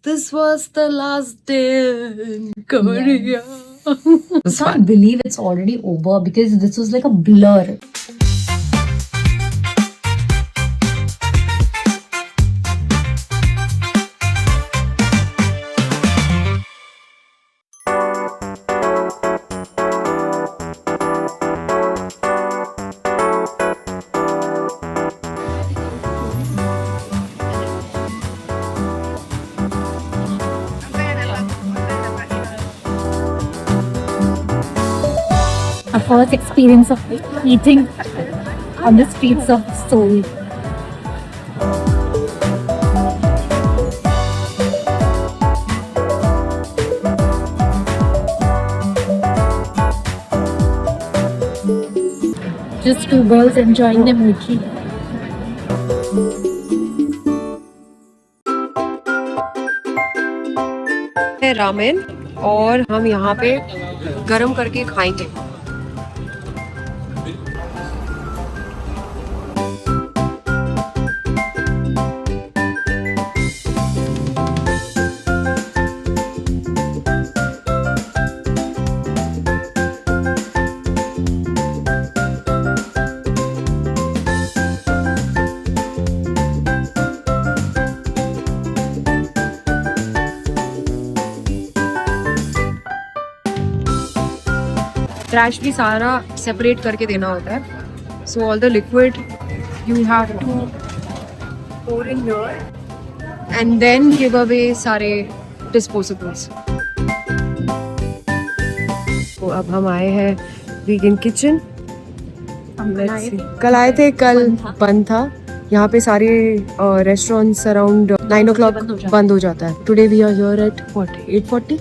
This was the last day in Korea. I can't believe it's already over because this was like a blur. Our first experience of eating on the streets of Seoul. Just two girls enjoying the mochi. Ramen और हम यहाँ पे गरम करके खाएंगे. Trash भी सारा separate करके देना होता है. So all the liquid you have to pour in here and then give away सारे डिस्पोजेबल्स. तो अब हम आए हैं वीगन किचन. कल आए थे, कल बंद था. यहाँ पे सारे रेस्टोरेंट्स अराउंड 9 o'clock बंद हो जाता है. Today we are here at 8:40.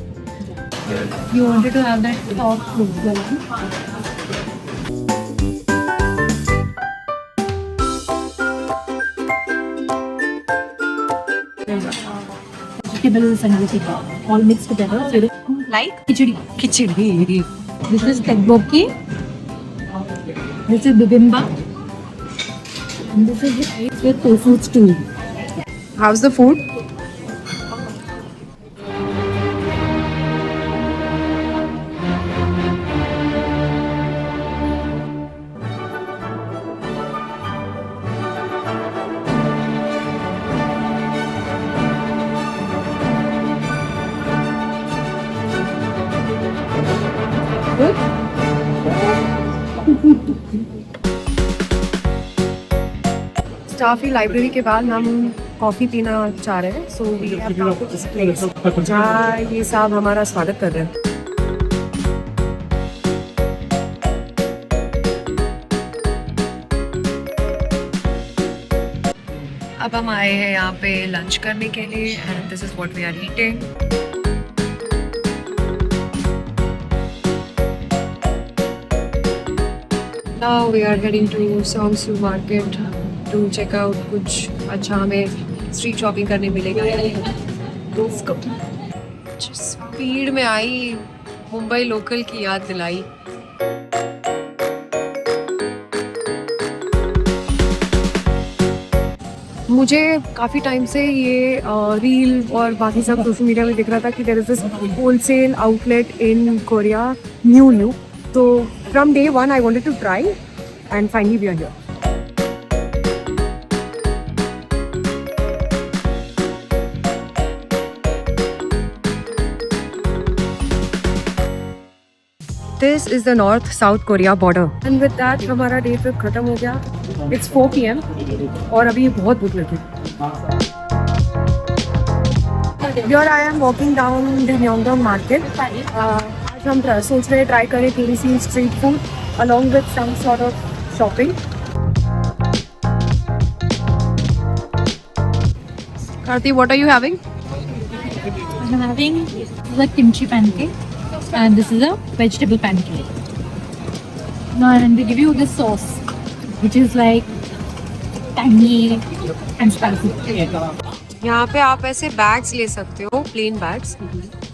You wanted to have that soft fruit. Vegetables and everything all mixed together. So like khichdi. This is tteokbokki. This is bibimbap. And this is rice with tofu stew. How's the food? स्टाफी library के बाद हम coffee पीना चाह रहे हैं. So we have come to this place जहाँ ये साहब हमारा स्वागत कर रहे हैं. अब हम आए हैं यहाँ पे लंच करने के लिए and this is what we are eating. Now we are heading to Seongsu Market to check out कुछ अच्छा हमें स्ट्रीट शॉपिंग करने मिलेगा. दोस्तों स्पीड में आई मुंबई लोकल की याद दिलाई. मुझे काफ़ी टाइम से ये रील और बाकी सब सोशल मीडिया में दिख रहा था कि there is this wholesale outlet in Korea new. तो from day one I wanted to try and finally we are here. This is the North-South Korea border. And with that हमारा day trip खत्म हो गया. It's 4 PM और अभी बहुत भूख लगी. Here I am walking down the Myeongdong market. आज हम सोच रहे ट्राई करें थोड़ी सी street food along with some sort of shopping. Karthi, what are you having? I'm having the kimchi pancake and this is a vegetable pancake. And they give you this sauce which is like tangy and spicy. यहाँ पे आप ऐसे bags ले सकते हो, plane bags,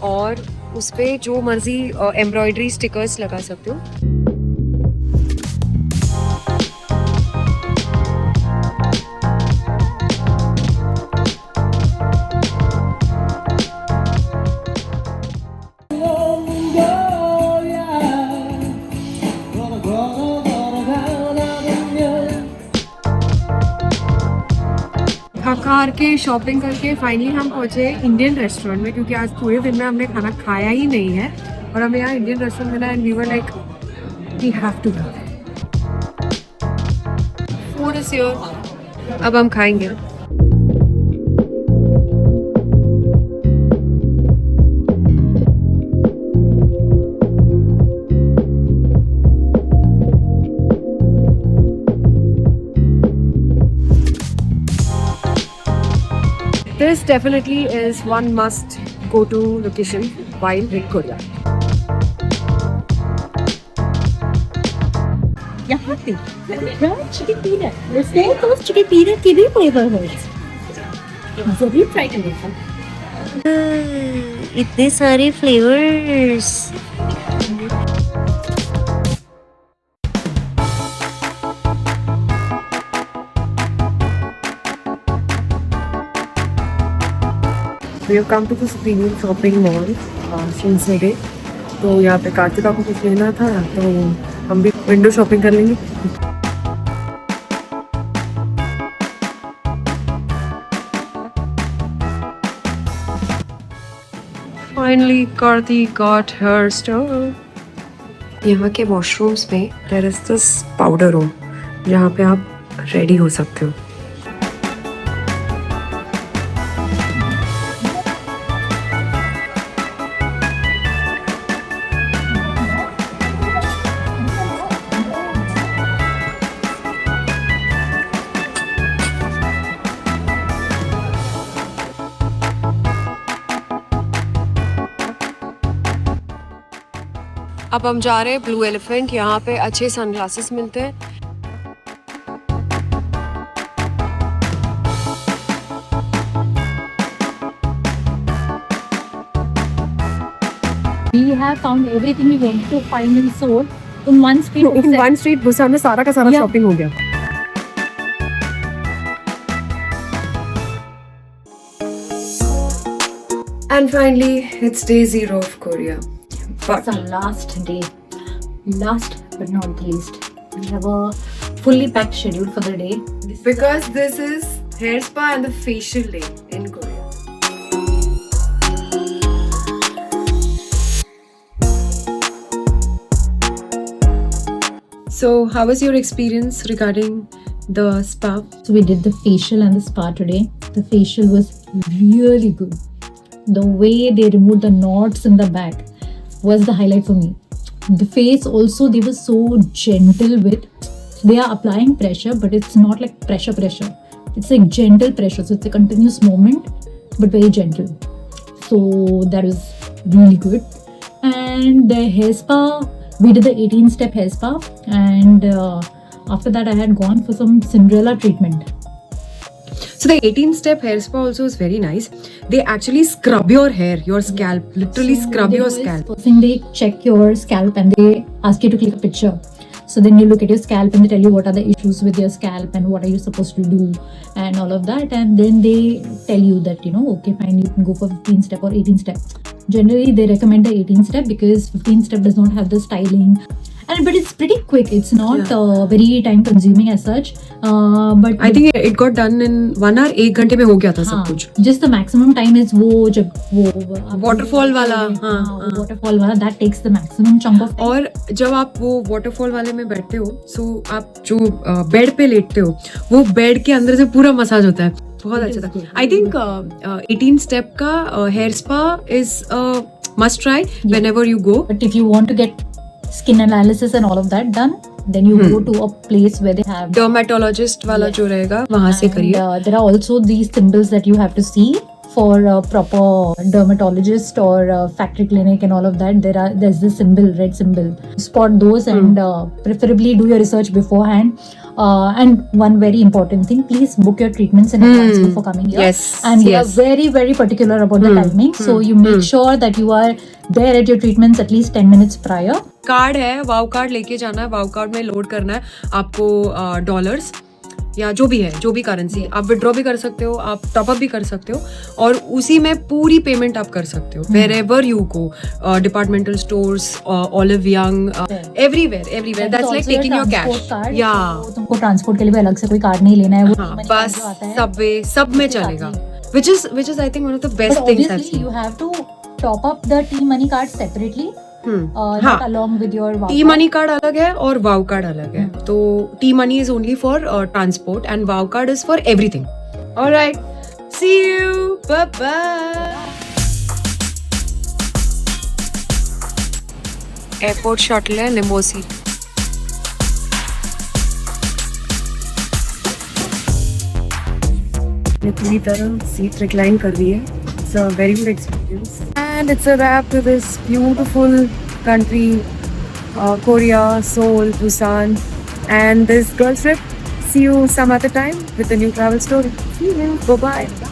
और उस पे जो मर्जी एम्ब्रॉयडरी स्टिकर्स लगा सकते हो. करके शॉपिंग करके फाइनली हम पहुंचे इंडियन रेस्टोरेंट में, क्योंकि आज पूरे दिन में हमने खाना खाया ही नहीं है और हमें यहाँ इंडियन रेस्टोरेंट मिला and we were like we have to go. Food is here, अब हम खाएंगे। This definitely is one must go to location while in Korea. यहाँ पे chicken peanut. The same those chicken peanut के भी flavor है। जरूर try करें। इतने सारे flavours. We have come to this premium shopping mall, Shinsegae. तो यहाँ पे कार्तिका को कुछ लेना था तो हम भी विंडो शॉपिंग कर लेंगे। Finally, Karthi got her stuff. यहाँ के वॉशरूम्स में there is this powder room जहाँ पे आप रेडी हो सकते हो। अब हम जा रहे हैं ब्लू एलिफेंट, यहाँ पे अच्छे सनग्लासेस मिलते हैं। We have found everything we want to find in Seoul in one street. In one street Busan में सारा का सारा शॉपिंग हो गया। And finally, it's day 0 of Korea. It's our last day. Last but not least, we have a fully packed schedule for the day. Because this is hair spa and the facial day in Korea. So, how was your experience regarding the spa? So we did the facial and the spa today. The facial was really good. The way they removed the knots in the back was the highlight for me. The face also, they were so gentle with. They are applying pressure, but it's not like pressure. It's like gentle pressure. So it's a continuous movement, but very gentle. So that was really good. And the hair spa, we did the 18-step hair spa, and after that I had gone for some Cinderella treatment. So the 18-step hair spa also is very nice. They actually scrub your hair, your scalp, literally So scrub they your always scalp. First thing, they check your scalp and they ask you to click a picture. So then you look at your scalp and they tell you what are the issues with your scalp and what are you supposed to do and all of that. And then they tell you that, okay, fine, you can go for 15-step or 18-step. Generally, they recommend the 18-step because 15-step does not have the styling. But it's pretty quick. It's not very time consuming as such. But I think it got done in 1 hour. 1 घंटे में हो गया था सब कुछ. Just the maximum time is वो जब वो waterfall वाला, waterfall वाला, that takes the maximum chunk of time. और जब आप वो waterfall वाले में बैठते हो, so आप जो बेड पे लेटते हो, वो बेड के अंदर से पूरा मसाज होता है. बहुत अच्छा था. I think 18 step का hair spa is must try whenever you go. But if you want to get skin analysis and all of that done, then you go to a place where they have dermatologist वाला जो रहेगा वहाँ से करिए. There are also these symbols that you have to see for a proper dermatologist or factory clinic and all of that. There's this symbol, red symbol. Spot those and preferably do your research beforehand. And one very important thing, please book your treatments in advance before coming here. Yes. And they are very, very particular about the timing. So you make sure that you are there at your treatments at least 10 minutes prior. Card है, वाव card लेके जाना है. वाव card में load करना है आपको dollars. या जो भी है, जो भी करेंसी, आप विड्रॉ भी कर सकते हो, आप टॉपअप भी कर सकते हो, और उसी में पूरी पेमेंट आप कर सकते हो wherever you go, departmental stores, Olive Young, everywhere that's like taking your cash. या तुमको ट्रांसपोर्ट के लिए भी अलग से कोई कार्ड नहीं लेना है, वो हाँ, money बस card जो आता है, सबवे सब में चलेगा, which is I think one of the best but things I've obviously seen. you have to top up the T-Money card separately, हाँ, not along with your wow T money card अलग है और wow card अलग है। तो T money is only for transport and wow card is for everything. Alright, see you, bye bye. Airport shuttle है limousine. ने पूरी तरह सीट रिक्लाइन कर दी है। It's a very good experience. And it's a wrap to this beautiful country, Korea, Seoul, Busan, and this girls trip. See you some other time with a new travel story. See you. Bye-bye.